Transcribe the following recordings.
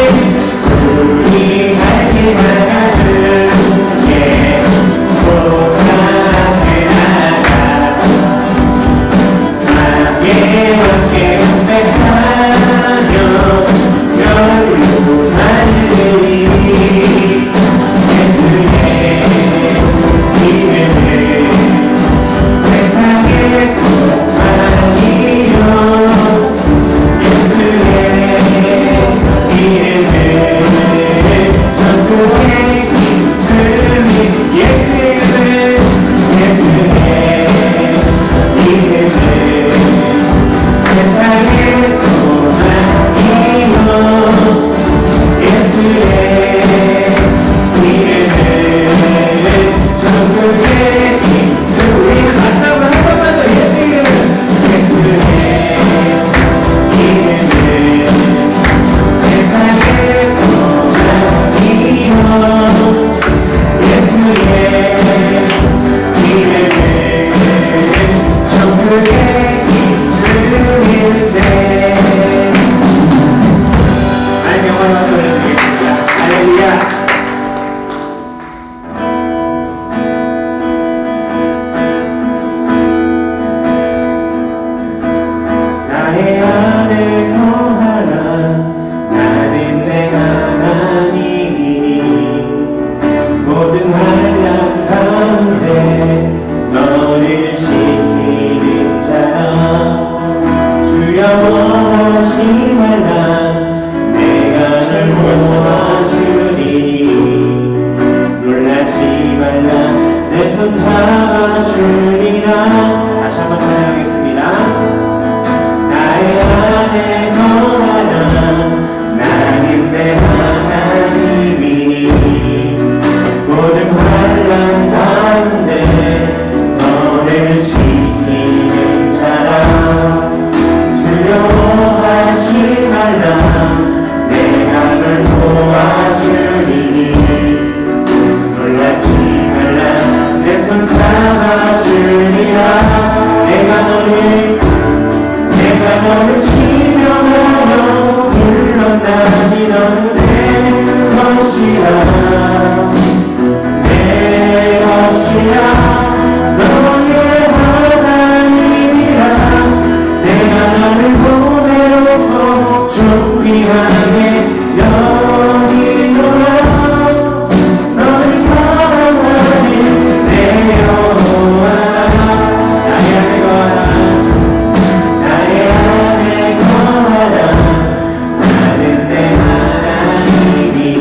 우리 갈길 나가는 예 도착해 나가 함께 함께 고백하며 열로 달리리 예수의 이름을 세상의 소망이요 예수의 이름을 전국의 기쁨이 예수의 이름을 세상의 소망이요 예수의 이름을 전국의 기쁨 우리는 만나고 한 번만 더 예수의 이름을 세상의 소망이요 예수의 이름을 전국의 기쁨일세 하나님 영광 박수 올려드리겠습니다. 할렐루야. 나의 안에 거하라 나는 내 하나님이니 모든 환난 가운데 너를 지키는 자라 두려워하지 말라 내가 널 도와주리니 놀라지 말라 내 손 잡아주리라 다시 한번 찬양하겠습니다. 나의 안에 거하라 나는 내 하나님이니 모든 환난 가운데 너를 지키는 자라 두려워하지 말라 내가 널 도와주리니 놀라지 말라 내 손 잡아주리라 내가 너를 지명하여 불렀다니 너는 내 것이라 내 것이라 너의 하나님이라 내가 너를 보내놓고 존귀하게 여기노라 너를 사랑하는 내 여호와라 나의 안에 거하라 나의 안에 거하라 나는 내 하나님이니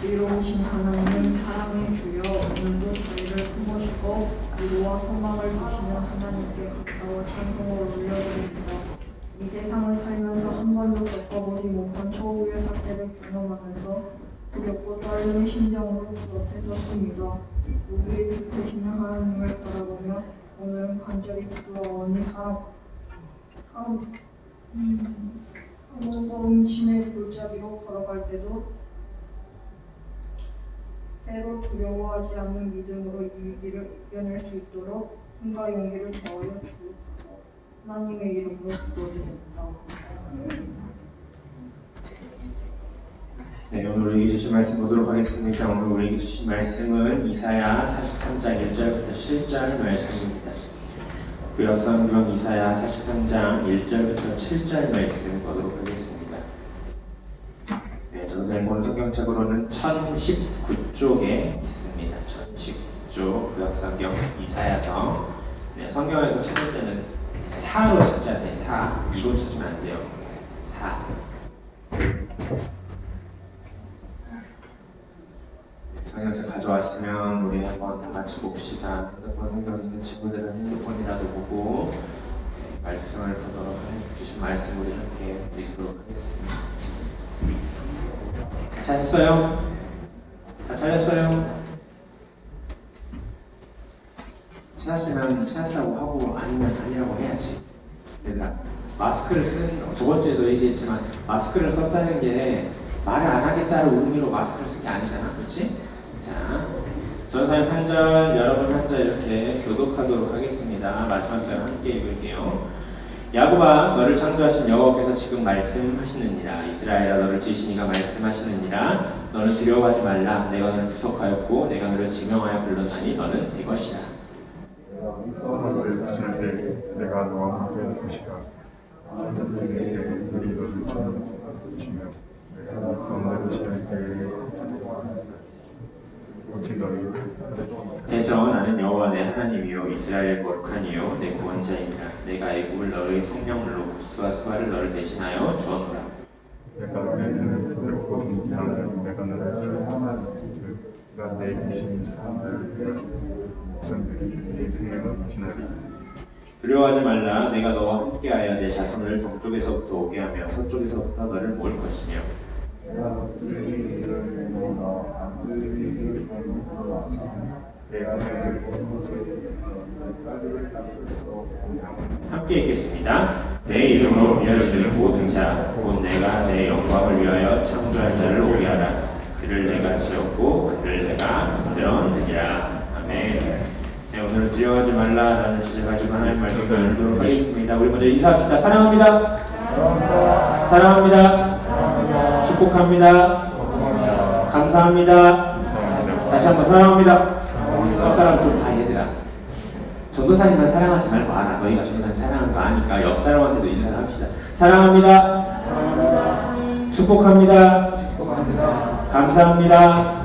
이로우신 하나님 사랑의 주여 오늘도 저희를 품으시고 위로와 소망을 주시는 하나님께 감사와 찬송을 올려드립니다. 이 세상을 살면서 한 번도 겪어보지 못한 초유의 사태를 경험하면서 두렵고 떨리는 심정으로 주 앞에 섰습니다. 우리의 주 되시는 하나님을 바라보며 오늘은 간절히 기도하오니 무거운 골짜기로 걸어갈 때도 때로 두려워하지 않는 믿음으로 이 위기를 이겨낼 수 있도록 힘과 용기를 더하여 주옵소서. 하나님의 이름으로 기도드립니다. 네, 오늘 우리에게 주신 말씀 보도록 하겠습니다. 오늘 우리에게 주신 말씀은 이사야 43장 1절부터 7절 말씀입니다. 구약성경 이사야 43장 1절부터 7절 말씀 보도록 하겠습니다. 네, 선생님 오늘 성경책으로는 1019쪽에 있습니다. 1019쪽 구약성경 이사야서. 네, 성경에서 찾을 때는 4로 찾아야 돼요. 4, 2로 찾으면 안 돼요. 4. 성경책 가져왔으면 우리 한번 다 같이 봅시다. 핸드폰 성경 있는 친구들은 핸드폰이라도 보고 말씀을 보도록 주신 말씀 우리 함께 읽도록 하겠습니다. 다 찾았어요? 다 찾았어요? 찾았으면 찾았다고 하고 아니면 아니라고 해야지. 얘들아, 마스크를 저번주에도 얘기했지만 마스크를 썼다는 게 말을 안 하겠다는 의미로 마스크를 쓴 게 아니잖아, 그렇지? 자, 전사님 한 절, 여러분 한 절 이렇게 교독하도록 하겠습니다. 마지막 절 함께 읽을게요. 야곱아, 너를 창조하신 여호와께서 지금 말씀하시느니라. 이스라엘아, 너를 지으신 이가 말씀하시느니라. 너는 두려워하지 말라. 내가 너를 구속하였고 내가 너를 지명하여 불렀나니 너는 내 것이라. 너를 부술 때 내가 너와 함께 할 것이라. 너희 너를 지며 내가 너를 지을 때에 대저 나는 여호와 내 하나님이요 이스라엘 거룩하니요 내 구원자입니다. 내가 애굽을 너의 성령물로 구스와 스바를 너를 대신하여 주었노라. 내가 너희를 듣고 나는 내가 너를 내가 내 계신 사람들을 백성들이 내 생명을 지나리. 두려워하지 말라. 내가 너와 함께하여 내 자손을 동쪽에서부터 오게 하며 서쪽에서부터 너를 모을 것이며 함께 읽겠습니다. 내 이름으로 불려지는 모든 자, 곧 내가 내 영광을 위하여 창조한 자를 오게 하라. 그를 내가 지었고 그를 내가 만들었느니라. 아멘. 네, 오늘 두려워하지 말라라는 주제 가지고 하나님 말씀을 나누도록 하겠습니다. 우리 먼저 인사합시다. 사랑합니다. 사랑합니다. 축복합니다. 감사합니다. 다시 한번 사랑합니다. 이 사람 좀 다 얘들아. 전도사님만 사랑하지 말고 알아. 너희가 전도사님 사랑하는 거 아니까 옆 사람한테도 인사를 합시다. 사랑합니다. 축복합니다. 감사합니다.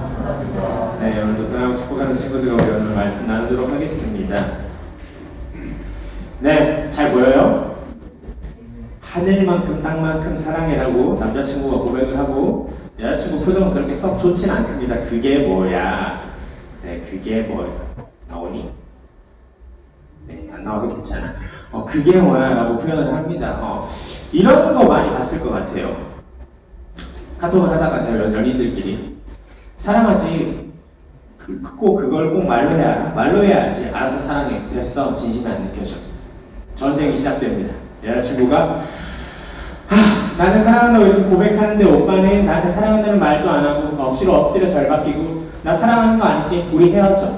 네, 오늘도 사랑하고 축복하는 친구들과 우리 오늘 말씀 나누도록 하겠습니다. 네, 잘 보여요? 하늘만큼 땅만큼 사랑해라고 남자친구가 고백을 하고 여자친구 표정은 그렇게 썩 좋진 않습니다. 그게 뭐야? 네, 그게 뭐야? 나오니? 네, 안 나와도 괜찮아. 그게 뭐야? 라고 표현을 합니다. 이런 거 많이 봤을 것 같아요. 카톡을 하다가 연인들끼리 사랑하지. 그걸 꼭 말로 해야 알아? 말로 해야 알지. 알아서 사랑해. 됐어. 진심이 안 느껴져. 전쟁이 시작됩니다. 여자친구가 나는 사랑한다고 이렇게 고백하는데 오빠는 나한테 사랑한다는 말도 안 하고 억지로 엎드려 잘 바뀌고 나 사랑하는 거 아니지? 우리 헤어져.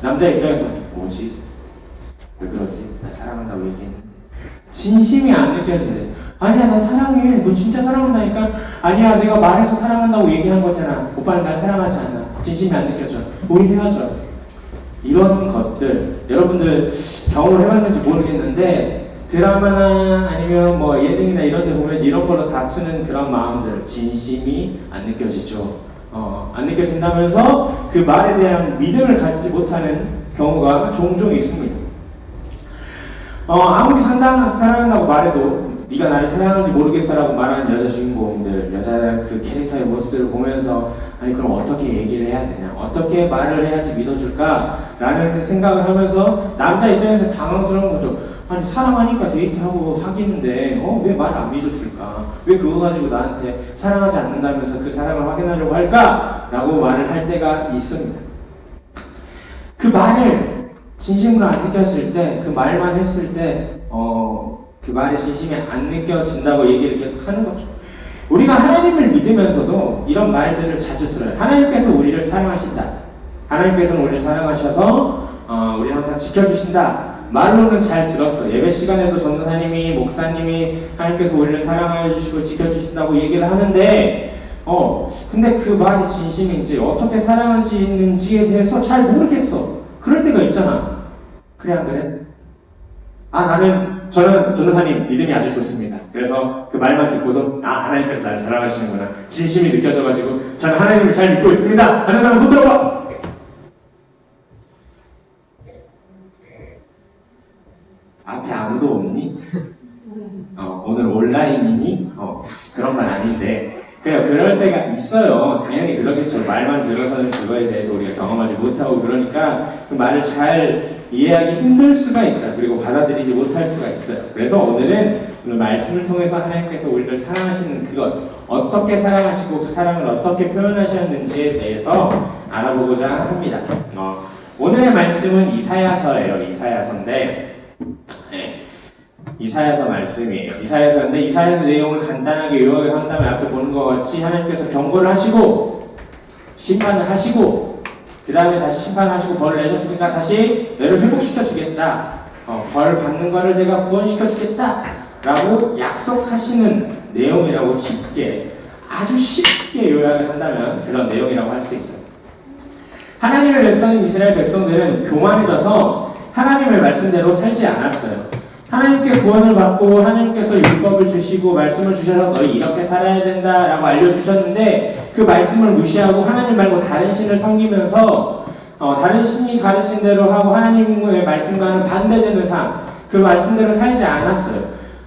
남자 입장에서 뭐지? 왜 그러지? 나 사랑한다고 얘기했는데 진심이 안 느껴진대. 아니야 나 사랑해. 너 진짜 사랑한다니까. 아니야 내가 말해서 사랑한다고 얘기한 거잖아. 오빠는 날 사랑하지 않아. 진심이 안 느껴져. 우리 헤어져. 이런 것들 여러분들 경험을 해봤는지 모르겠는데 드라마나 아니면 뭐 예능이나 이런 데 보면 이런 걸로 다투는 그런 마음들 진심이 안 느껴지죠. 안 느껴진다면서 그 말에 대한 믿음을 가지지 못하는 경우가 종종 있습니다. 아무리 사랑한다고 말해도 네가 나를 사랑하는지 모르겠어라고 말하는 여자 주인공들, 여자 그 캐릭터의 모습들을 보면서 아니 그럼 어떻게 얘기를 해야 되냐, 어떻게 말을 해야지 믿어줄까라는 생각을 하면서 남자 입장에서 당황스러운 거죠. 아니 사랑하니까 데이트하고 사귀는데 왜 말을 안 믿어줄까? 왜 그거 가지고 나한테 사랑하지 않는다면서 그 사랑을 확인하려고 할까? 라고 말을 할 때가 있습니다. 그 말을 진심으로 안 느껴질 때, 그 말만 했을 때 그 말의 진심이 안 느껴진다고 얘기를 계속 하는 거죠. 우리가 하나님을 믿으면서도 이런 말들을 자주 들어요. 하나님께서 우리를 사랑하신다. 하나님께서는 우리를 사랑하셔서 우리를 항상 지켜주신다. 말로는 잘 들었어. 예배 시간에도 전도사님이, 목사님이 하나님께서 우리를 사랑하여 주시고 지켜주신다고 얘기를 하는데 근데 그 말이 진심인지 어떻게 사랑하는지에 대해서 잘 모르겠어. 그럴 때가 있잖아. 그래 안 그래? 저는 전도사님 믿음이 아주 좋습니다. 그래서 그 말만 듣고도 하나님께서 나를 사랑하시는구나, 진심이 느껴져가지고 저는 하나님을 잘 믿고 있습니다 하는 사람 손 들어봐. 앞에 아무도 없니? 오늘 온라인이니? 그런 건 아닌데 그래요. 그럴 때가 있어요. 당연히 그러겠죠. 말만 들어서는 그거에 대해서 우리가 경험하지 못하고 그러니까 그 말을 잘 이해하기 힘들 수가 있어요. 그리고 받아들이지 못할 수가 있어요. 그래서 오늘 말씀을 통해서 하나님께서 우리를 사랑하시는 그것, 어떻게 사랑하시고 그 사랑을 어떻게 표현하셨는지에 대해서 알아보고자 합니다. 오늘의 말씀은 이사야서예요. 이사야서인데 이사야서 말씀이에요. 이사야서인데 이사야서 내용을 간단하게 요약을 한다면 앞에 보는 것 같이 하나님께서 경고를 하시고 심판을 하시고 그 다음에 다시 심판하시고 벌을 내셨으니까 다시 너를 회복시켜 주겠다. 벌 받는 거를 내가 구원시켜 주겠다 라고 약속하시는 내용이라고 아주 쉽게 요약을 한다면 그런 내용이라고 할 수 있어요. 하나님의 백성인 이스라엘 백성들은 교만해져서 하나님의 말씀대로 살지 않았어요. 하나님께 구원을 받고 하나님께서 율법을 주시고 말씀을 주셔서 너희 이렇게 살아야 된다라고 알려주셨는데 그 말씀을 무시하고 하나님 말고 다른 신을 섬기면서 다른 신이 가르친 대로 하고 하나님의 말씀과는 반대되는 삶, 그 말씀대로 살지 않았어요.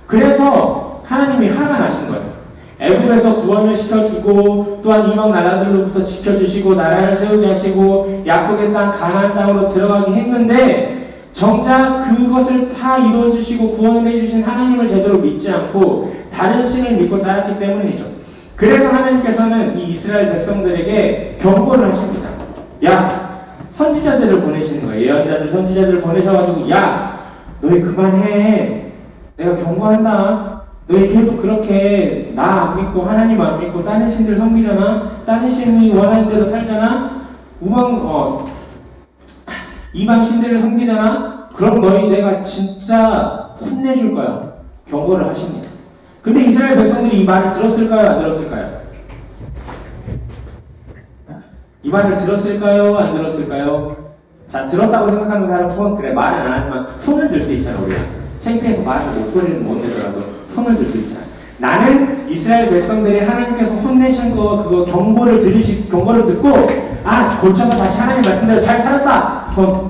그래서 하나님이 화가 나신 거예요. 애굽에서 구원을 시켜주고 또한 이방 나라들로부터 지켜주시고 나라를 세우게 하시고 약속의 땅 가나안 땅으로 들어가게 했는데 정작 그것을 다 이루어주시고 구원을 해주신 하나님을 제대로 믿지 않고 다른 신을 믿고 따랐기 때문이죠. 그래서 하나님께서는 이 이스라엘 백성들에게 경고를 하십니다. 야, 선지자들을 보내시는 거예요. 예언자들, 선지자들을 보내셔가지고 야, 너희 그만해. 내가 경고한다. 너희 계속 그렇게 나 안 믿고 하나님 안 믿고 다른 신들 섬기잖아. 다른 신이 원하는 대로 살잖아. 이방 신들을 섬기잖아? 그럼 너희 내가 진짜 혼내줄 거야. 경고를 하십니다. 근데 이스라엘 백성들이 이 말을 들었을까요? 안 들었을까요? 이 말을 들었을까요? 안 들었을까요? 자, 들었다고 생각하는 사람 손, 그래, 말은 안 하지만 손을 들 수 있잖아, 우리가. 창피해서 말하는 목소리는 못 내더라도 손을 들 수 있잖아. 나는 이스라엘 백성들이 하나님께서 혼내신 그거 경고를 듣고 고쳐서 다시 하나님 말씀대로 잘 살았다. 손.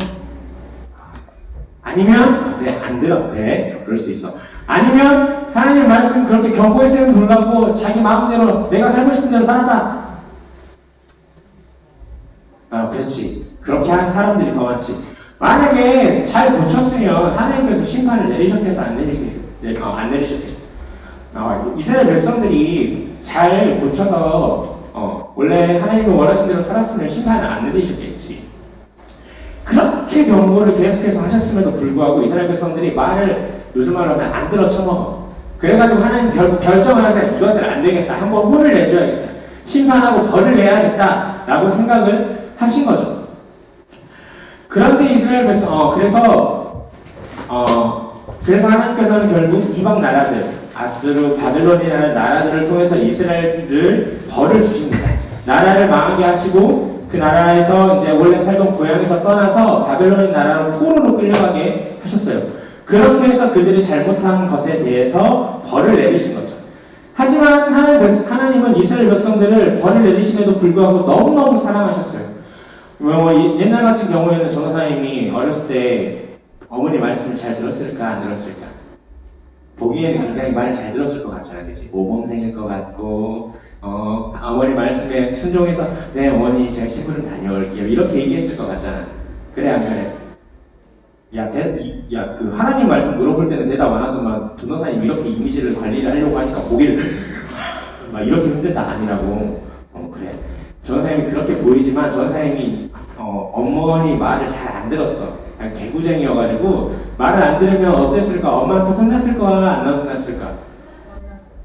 아니면 그래 안 들어. 그래 그럴 수 있어. 아니면 하나님 말씀 그렇게 경고했음에도 불구하고 자기 마음대로 내가 살고 싶은 대로 살았다. 그렇지. 그렇게 한 사람들이 더 많지. 만약에 잘 고쳤으면 하나님께서 심판을 내리셨겠어? 안 내리셨겠어? 이스라엘 백성들이 잘 고쳐서 원래 하나님이 원하신 대로 살았으면 심판을 안 내리셨겠지. 그렇게 경고를 계속해서 하셨음에도 불구하고 이스라엘 백성들이 말을 요즘 말로 하면 안 들어 쳐먹어. 그래가지고 하나님 결국 결정을 하세요. 이것들 안 되겠다. 한번 혼을 내줘야겠다. 심판하고 벌을 내야겠다. 라고 생각을 하신 거죠. 그런데 이스라엘 백성, 그래서 하나님께서는 결국 이방 나라들, 아스루, 바벨론이라는 나라들을 통해서 이스라엘을 벌을 주십니다. 나라를 망하게 하시고 그 나라에서 이제 원래 살던 고향에서 떠나서 바벨론 나라로 포로로 끌려가게 하셨어요. 그렇게 해서 그들이 잘못한 것에 대해서 벌을 내리신 거죠. 하지만 하나님은 이스라엘 백성들을 벌을 내리심에도 불구하고 너무너무 사랑하셨어요. 옛날 같은 경우에는 전도사님이 어렸을 때 어머니 말씀을 잘 들었을까 안 들었을까? 보기에는 굉장히 말을 잘 들었을 것 같잖아, 그치? 모범생일 것 같고, 어머니 말씀에 순종해서, 네, 어머니, 제가 심부름 다녀올게요. 이렇게 얘기했을 것 같잖아. 그래, 안 그래? 그 하나님 말씀 물어볼 때는 대답 안 하더만, 변호사님 이렇게 이미지를 관리를 하려고 하니까 고개를, 막 이렇게 흔든다 아니라고. 그래. 변호사님이 그렇게 보이지만, 변호사님이, 어머니 말을 잘 안 들었어. 그냥 개구쟁이여가지고 말을 안 들으면 어땠을까? 엄마한테 혼났을까? 안 혼났을까?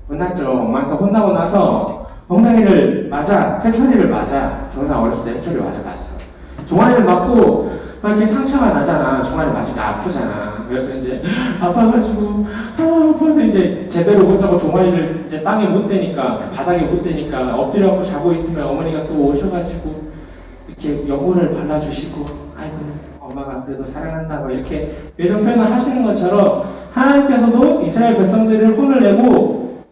혼났죠. 엄마한테 혼나고 나서 엉덩이를 맞아, 회초리를 맞아. 정상 어렸을 때 회초리 맞아봤어. 종아리를 맞고 막 이렇게 상처가 나잖아. 종아리 맞으면 아프잖아. 그래서 이제 아파가지고 아파서 이제 제대로 못 자고 종아리를 이제 땅에 못 대니까 그 바닥에 못 대니까 엎드려갖고 자고 있으면 어머니가 또 오셔가지고 이렇게 연고를 발라주시고 아이고. 엄마가 그래도 사랑한다고 이렇게 애정 표현을 하시는 것처럼 하나님께서도 이스라엘 백성들을 혼을 내고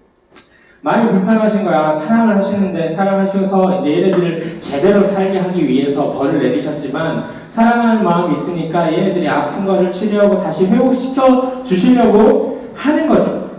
많이 불편하신 거야. 사랑을 하시는데 사랑하셔서 이제 얘네들을 제대로 살게 하기 위해서 벌을 내리셨지만 사랑하는 마음이 있으니까 얘네들이 아픈 거를 치료하고 다시 회복시켜 주시려고 하는 거죠.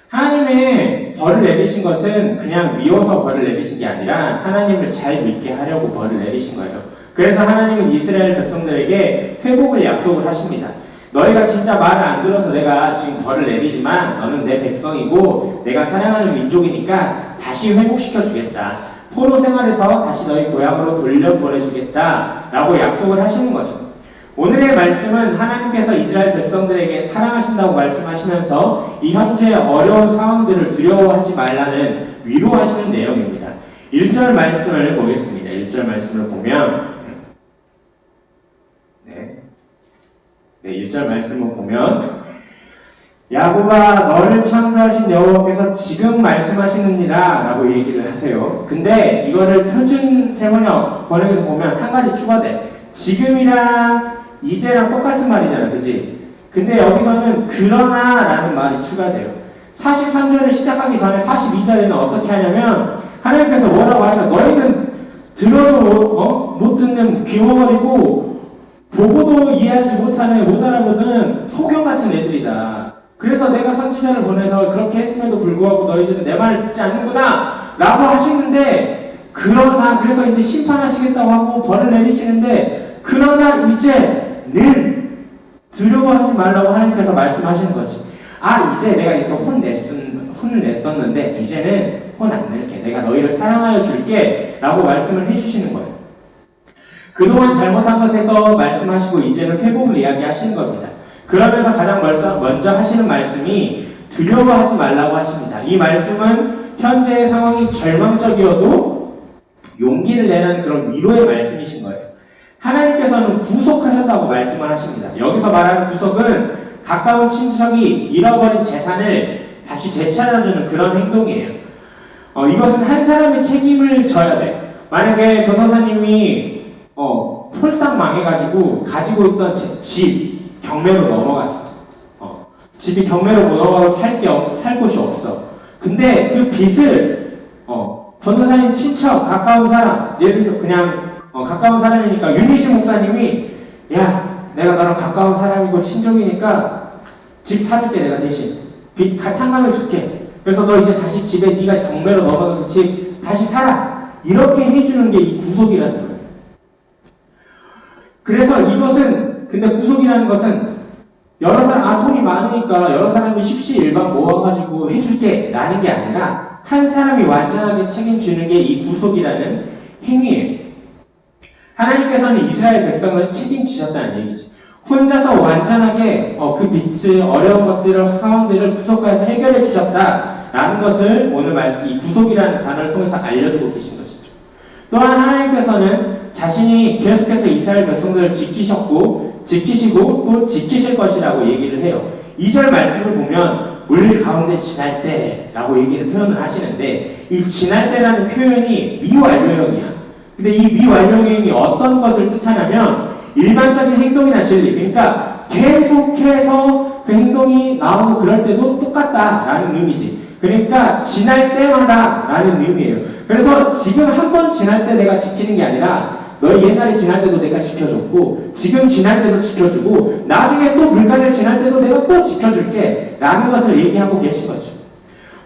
하나님의 벌을 내리신 것은 그냥 미워서 벌을 내리신 게 아니라 하나님을 잘 믿게 하려고 벌을 내리신 거예요. 그래서 하나님은 이스라엘 백성들에게 회복을 약속을 하십니다. 너희가 진짜 말을 안 들어서 내가 지금 벌을 내리지만 너는 내 백성이고 내가 사랑하는 민족이니까 다시 회복시켜 주겠다. 포로 생활에서 다시 너희 고향으로 돌려보내주겠다 라고 약속을 하시는 거죠. 오늘의 말씀은 하나님께서 이스라엘 백성들에게 사랑하신다고 말씀하시면서 이 현재 어려운 상황들을 두려워하지 말라는 위로하시는 내용입니다. 1절 말씀을 보겠습니다. 1절 말씀을 보면 1절 말씀을 보면 야곱아 너를 창조하신 여호와께서 지금 말씀하시느니라 라고 얘기를 하세요. 근데 이거를 표준 세번역 번역에서 보면 한 가지 추가돼. 지금이랑 이제랑 똑같은 말이잖아, 그치? 근데 여기서는 그러나 라는 말이 추가돼요. 43절을 시작하기 전에 42절에는 어떻게 하냐면 하나님께서 뭐라고 하셔? 너희는 들어도 못 듣는 귀머거리고 보고도 이해하지 못하는 못 알아보는 소경 같은 애들이다. 그래서 내가 선지자를 보내서 그렇게 했음에도 불구하고 너희들은 내 말을 듣지 않는구나 라고 하시는데 그러나 그래서 이제 심판하시겠다고 하고 벌을 내리시는데 그러나 이제는 두려워하지 말라고 하나님께서 말씀하시는 거지. 이제 내가 이렇게 혼을 냈었는데 이제는 혼 안 낼게. 내가 너희를 사랑하여 줄게 라고 말씀을 해주시는 거예요. 그동안 잘못한 것에서 말씀하시고 이제는 회복을 이야기하시는 겁니다. 그러면서 가장 먼저 하시는 말씀이 두려워하지 말라고 하십니다. 이 말씀은 현재의 상황이 절망적이어도 용기를 내는 그런 위로의 말씀이신 거예요. 하나님께서는 구속하셨다고 말씀을 하십니다. 여기서 말하는 구속은 가까운 친척이 잃어버린 재산을 다시 되찾아주는 그런 행동이에요. 이것은 한 사람의 책임을 져야 돼. 만약에 전도사님이 폴딱 망해가지고 가지고 있던 집 경매로 넘어갔어. 집이 경매로 넘어가서 살 곳이 없어. 근데 그 빚을 전도사님 친척 가까운 사람 예를 들어 그냥 가까운 사람이니까 윤희씨 목사님이 야 내가 너랑 가까운 사람이고 친족이니까 집 사줄게. 내가 대신 빚 탕감해 줄게. 그래서 너 이제 다시 집에 네가 경매로 넘어가고 집 다시 살아. 이렇게 해주는 게 이 구속이라는 거예요. 그래서 이것은 근데 구속이라는 것은 여러 사람 돈이 많으니까 여러 사람이 십시일반 모아가지고 해줄게 라는 게 아니라 한 사람이 완전하게 책임지는 게 이 구속이라는 행위예요. 하나님께서는 이스라엘 백성을 책임지셨다는 얘기지. 혼자서 완전하게 그 빚을 어려운 것들을 상황들을 구속해서 해결해 주셨다라는 것을 오늘 말씀 이 구속이라는 단어를 통해서 알려주고 계신 것이죠. 또한 하나님께서는 자신이 계속해서 이스라엘 백성들을 지키시고 또 지키실 것이라고 얘기를 해요. 2절 말씀을 보면 물 가운데 지날 때라고 얘기를 표현을 하시는데 이 지날 때라는 표현이 미완료형이야. 근데 이 미완료형이 어떤 것을 뜻하냐면 일반적인 행동이나 진리, 그러니까 계속해서 그 행동이 나오고 그럴 때도 똑같다라는 의미지. 그러니까 지날 때마다 라는 의미예요. 그래서 지금 한 번 지날 때 내가 지키는 게 아니라 너희 옛날에 지날 때도 내가 지켜줬고 지금 지날 때도 지켜주고 나중에 또 물가를 지날 때도 내가 또 지켜줄게 라는 것을 얘기하고 계신 거죠.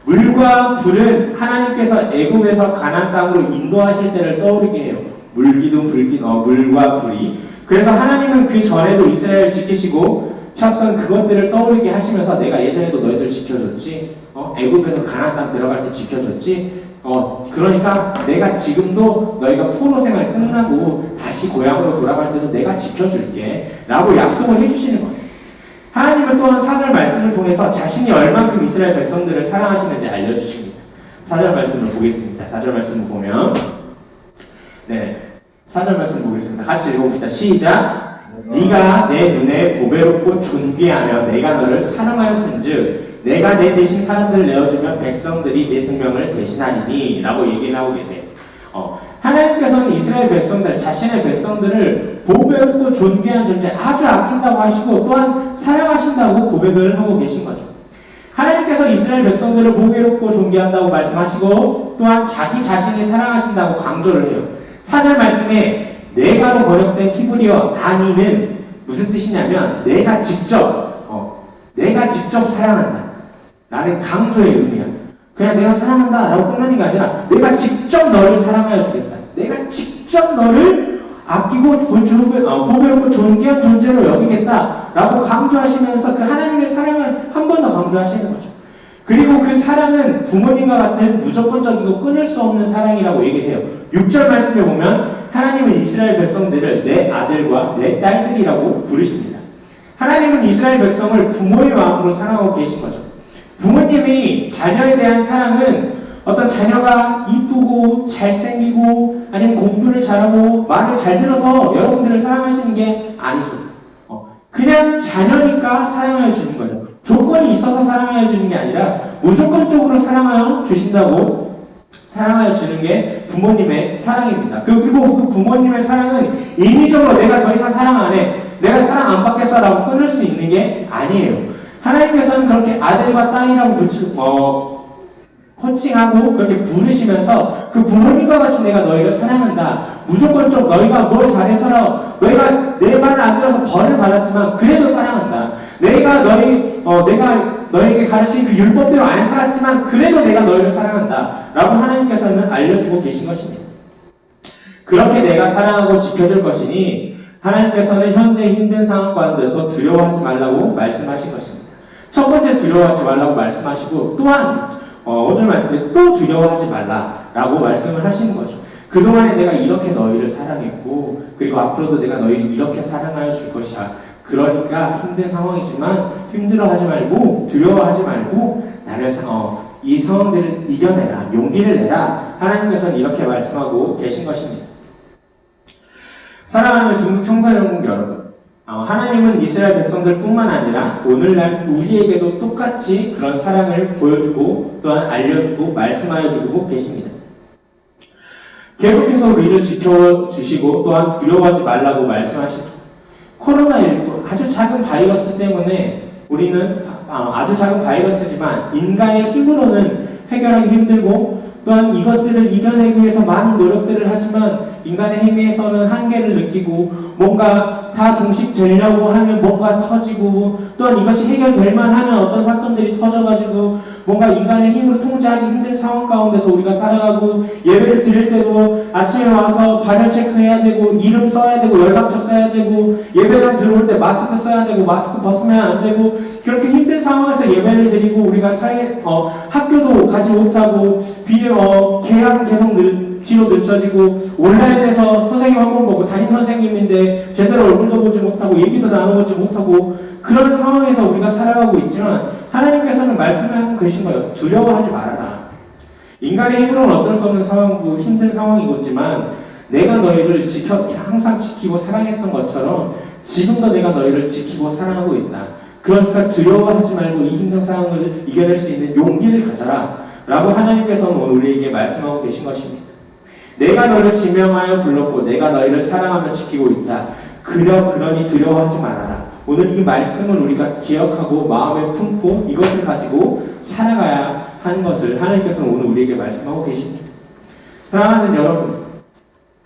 물과 불은 하나님께서 애굽에서 가나안 땅으로 인도하실 때를 떠오르게 해요. 물기둥, 물과 불이. 그래서 하나님은 그 전에도 이스라엘을 지키시고 쳤던 그것들을 떠오르게 하시면서 내가 예전에도 너희들 지켜줬지. 애굽에서 가나안 땅 들어갈 때 지켜줬지. 그러니까 내가 지금도 너희가 포로 생활 끝나고 다시 고향으로 돌아갈 때도 내가 지켜줄게 라고 약속을 해주시는 거예요. 하나님은 또한 4절 말씀을 통해서 자신이 얼만큼 이스라엘 백성들을 사랑하시는지 알려주십니다. 4절 말씀을 보겠습니다. 4절 말씀을 보면 4절 말씀 보겠습니다. 같이 읽어봅시다. 시작! 네가 내 눈에 보배롭고 존귀하며 내가 너를 사랑하였은즉 내가 내 대신 사람들을 내어주면 백성들이 내 생명을 대신하리니 라고 얘기를 하고 계세요. 하나님께서는 이스라엘 백성들, 자신의 백성들을 보배롭고 존귀한 존재, 아주 아낀다고 하시고 또한 사랑하신다고 고백을 하고 계신 거죠. 하나님께서 이스라엘 백성들을 보배롭고 존귀한다고 말씀하시고 또한 자기 자신이 사랑하신다고 강조를 해요. 4절 말씀에 내가로 번역된 히브리어 아니는 무슨 뜻이냐면 내가 직접 사랑한다 라는 강조의 의미야. 그냥 내가 사랑한다 라고 끝나는 게 아니라 내가 직접 너를 사랑하여 주겠다. 내가 직접 너를 아끼고 보배롭고 존귀한 존재로 여기겠다 라고 강조하시면서 그 하나님의 사랑을 한 번 더 강조하시는 거죠. 그리고 그 사랑은 부모님과 같은 무조건적이고 끊을 수 없는 사랑이라고 얘기를 해요. 6절 말씀에 보면 하나님은 이스라엘 백성들을 내 아들과 내 딸들이라고 부르십니다. 하나님은 이스라엘 백성을 부모의 마음으로 사랑하고 계신 거죠. 부모님이 자녀에 대한 사랑은 어떤 자녀가 이쁘고 잘생기고 아니면 공부를 잘하고 말을 잘 들어서 여러분들을 사랑하시는 게 아니죠. 그냥 자녀니까 사랑하여 주는 거죠. 조건이 있어서 사랑하여 주는 게 아니라 무조건적으로 사랑하여 주신다고 사랑하여 주는 게 부모님의 사랑입니다. 그리고 그 부모님의 사랑은 인위적으로 내가 더 이상 사랑 안 해, 내가 사랑 안 받겠어 라고 끊을 수 있는 게 아니에요. 하나님께서는 그렇게 아들과 딸이라고 호칭하고 그렇게 부르시면서 그 부모님과 같이 내가 너희를 사랑한다. 무조건적 너희가 뭘 잘해서라 너희가 내 말을 안 들어서 벌을 받았지만 그래도 사랑한다. 내가 너희에게 가르친 그 율법대로 안 살았지만 그래도 내가 너희를 사랑한다 라고 하나님께서는 알려주고 계신 것입니다. 그렇게 내가 사랑하고 지켜줄 것이니 하나님께서는 현재 힘든 상황 가운데서 두려워하지 말라고 말씀하신 것입니다. 첫 번째 두려워하지 말라고 말씀하시고 또한 5절 말씀에 또 두려워하지 말라라고 말씀을 하시는 거죠. 그동안에 내가 이렇게 너희를 사랑했고 그리고 앞으로도 내가 너희를 이렇게 사랑하여 줄 것이야. 그러니까 힘든 상황이지만 힘들어하지 말고 두려워하지 말고 나를 이 상황들을 이겨내라. 용기를 내라. 하나님께서는 이렇게 말씀하고 계신 것입니다. 사랑하는 중국 청소년국 여러분, 하나님은 이스라엘 백성들뿐만 아니라 오늘날 우리에게도 똑같이 그런 사랑을 보여주고 또한 알려주고 말씀하여주고 계십니다. 계속해서 우리를 지켜주시고 또한 두려워하지 말라고 말씀하시고 코로나19 아주 작은 바이러스 때문에 우리는 아주 작은 바이러스지만 인간의 힘으로는 해결하기 힘들고 또한 이것들을 이겨내기 위해서 많은 노력들을 하지만 인간의 힘에서는 한계를 느끼고 뭔가 다 종식되려고 하면 뭔가 터지고 또한 이것이 해결될 만하면 어떤 사건들이 터져가지고 뭔가 인간의 힘으로 통제하기 힘든 상황 가운데서 우리가 살아가고 예배를 드릴 때도 아침에 와서 발열 체크해야 되고 이름 써야 되고 연락처 써야 되고 예배당 들어올 때 마스크 써야 되고 마스크 벗으면 안 되고 그렇게 힘든 상황에서 예배를 드리고 우리가 학교도 가지 못하고 계약 계속 뒤로 늦춰지고 온라인에서 선생님 한 번 보고 담임 선생님인데 제대로 얼굴도 보지 못하고 얘기도 나눠보지 못하고 그런 상황에서 우리가 살아가고 있지만 하나님께서는 말씀하고 계신 거예요. 두려워하지 말아라. 인간의 힘으로는 어쩔 수 없는 상황이고 힘든 상황이겠지만 내가 너희를 항상 지키고 사랑했던 것처럼 지금도 내가 너희를 지키고 사랑하고 있다. 그러니까 두려워하지 말고 이 힘든 상황을 이겨낼 수 있는 용기를 가져라 라고 하나님께서는 오늘 우리에게 말씀하고 계신 것입니다. 내가 너를 지명하여 불렀고 내가 너희를 사랑하며 지키고 있다. 그러니 두려워하지 말아라. 오늘 이 말씀을 우리가 기억하고 마음에 품고 이것을 가지고 살아가야 하는 것을 하나님께서는 오늘 우리에게 말씀하고 계십니다. 사랑하는 여러분,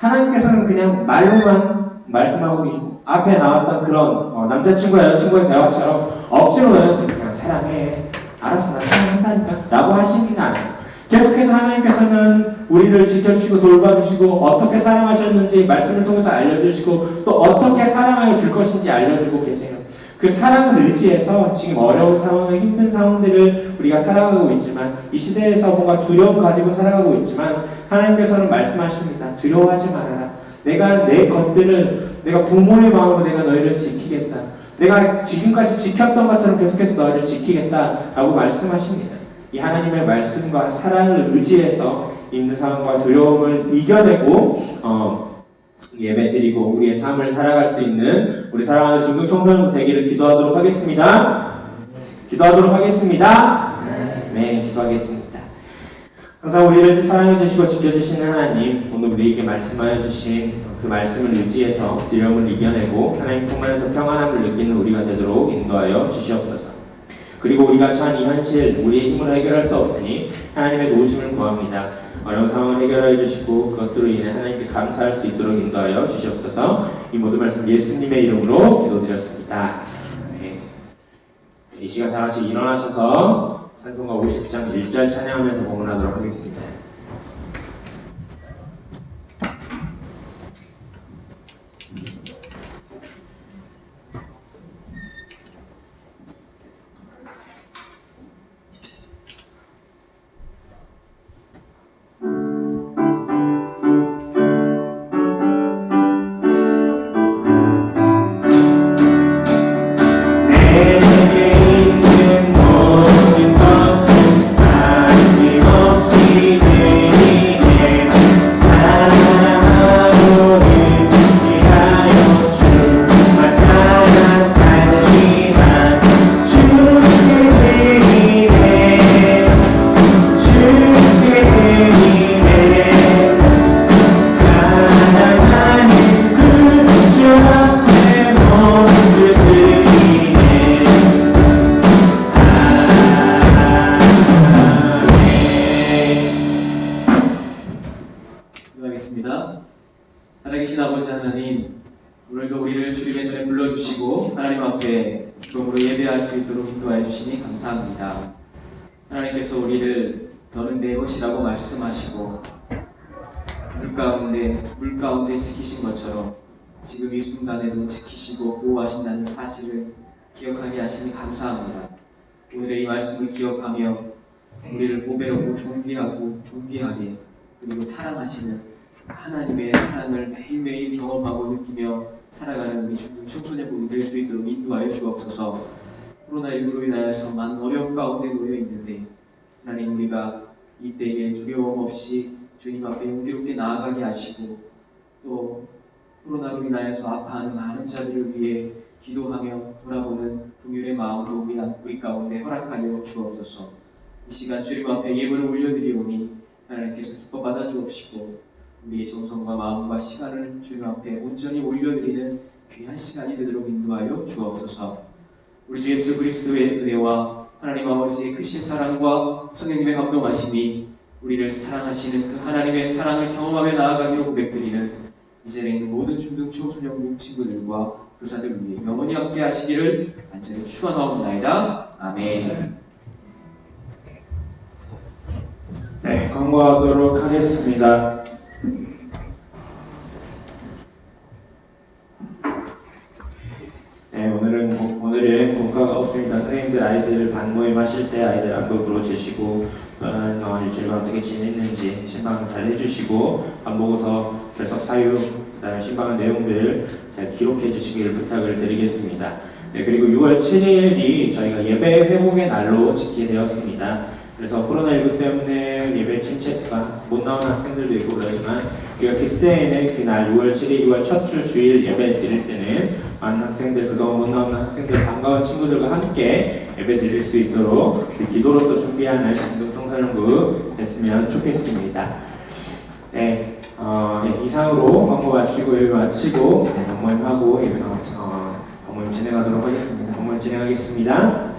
하나님께서는 그냥 말로만 말씀하고 계시고 앞에 나왔던 그런 남자친구와 여자친구의 대화처럼 억지로 너는 그냥 사랑해 알았어 나 사랑한다니까 라고 하시지는 않아요. 계속해서 하나님께서는 우리를 지켜주시고 돌봐주시고 어떻게 사랑하셨는지 말씀을 통해서 알려주시고 또 어떻게 사랑하여 줄 것인지 알려주고 계세요. 그 사랑을 의지해서 지금 어려운 상황, 힘든 상황들을 우리가 살아가고 있지만 이 시대에서 뭔가 두려움 가지고 살아가고 있지만 하나님께서는 말씀하십니다. 두려워하지 말아라. 내가 내 것들을 내가 부모의 마음으로 내가 너희를 지키겠다. 내가 지금까지 지켰던 것처럼 계속해서 너희를 지키겠다라고 말씀하십니다. 이 하나님의 말씀과 사랑을 의지해서 있는 상황과 두려움을 이겨내고 예배드리고 우리의 삶을 살아갈 수 있는 우리 사랑하는 중등 청소년 되기를 기도하도록 하겠습니다. 기도하도록 하겠습니다. 네, 기도하겠습니다. 항상 우리를 사랑해 주시고 지켜주시는 하나님, 오늘 우리에게 말씀하여 주신 그 말씀을 의지해서 두려움을 이겨내고 하나님 풍만에서 평안함을 느끼는 우리가 되도록 인도하여 주시옵소서. 그리고 우리가 처한 이 현실, 우리의 힘으로 해결할 수 없으니 하나님의 도우심을 구합니다. 어려운 상황을 해결하여 주시고 그것들로 인해 하나님께 감사할 수 있도록 인도하여 주시옵소서. 이 모든 말씀 예수님의 이름으로 기도드렸습니다. 네. 이 시간 다 같이 일어나셔서 찬송가 50장 1절 찬양하면서 공헌하도록 하겠습니다. 살아계신 아버지 하나님, 오늘도 우리를 주님의 전에 불러주시고 하나님 앞에 기쁨으로 예배할 수 있도록 인도하여 주시니 감사합니다. 하나님께서 우리를 너는 내 것이라고 말씀하시고 물 가운데 지키신 것처럼 지금 이 순간에도 지키시고 보호하신다는 사실을 기억하게 하시니 감사합니다. 오늘의 이 말씀을 기억하며 우리를 보배롭고 존귀하게 그리고 사랑하시는 하나님의 사랑을 매일매일 경험하고 느끼며 살아가는 우리 중등 청소년분이 될 수 있도록 인도하여 주옵소서. 코로나19로 인하여서 많은 어려움 가운데 놓여 있는데 하나님, 우리가 이때에 두려움 없이 주님 앞에 용기롭게 나아가게 하시고 또 코로나로 인하여서 아파하는 많은 자들을 위해 기도하며 돌아보는 긍휼의 마음도 우리 가운데 허락하여 주옵소서. 이 시간 주님 앞에 예물을 올려드리오니 하나님께서 기뻐 받아 주옵시고 우리의 정성과 마음과 시간을 주님 앞에 온전히 올려드리는 귀한 시간이 되도록 인도하여 주옵소서. 우리 주 예수 그리스도의 은혜와 하나님 아버지의 크신 사랑과 성령님의 감동하심이 우리를 사랑하시는 그 하나님의 사랑을 경험하며 나아가기로 고백드리는 이제는 있는 모든 중등 청소년 친구들과 교사들 위해 영원히 함께 하시기를 간절히 축원하옵나이다. 아멘. 네, 광고하도록 하겠습니다. 네, 오늘은 본가가 없습니다. 선생님들 아이들 반모임 하실 때 아이들 안부 물어주시고 일주일간 어떻게 지냈는지 신방 잘 해주시고 안 보고서 결석 사유 그 다음에 신방의 내용들 잘 기록해 주시기를 부탁을 드리겠습니다. 네, 그리고 6월 7일이 저희가 예배 회복의 날로 지키게 되었습니다. 그래서 코로나19 때문에 예배 침체가 못 나오는 학생들도 있고 그러지만 우리가 그때에는 그날 6월 7일 6월 첫 주 주일 예배 드릴 때는 많은 학생들, 그동안 못 나오는 학생들, 반가운 친구들과 함께 예배 드릴 수 있도록 기도로서 준비하는 중등 청소년부 됐으면 좋겠습니다. 네, 이상으로 광고 마치고 예배 마치고 방모임하고 예배 방모임 진행하도록 하겠습니다. 방모임 진행하겠습니다.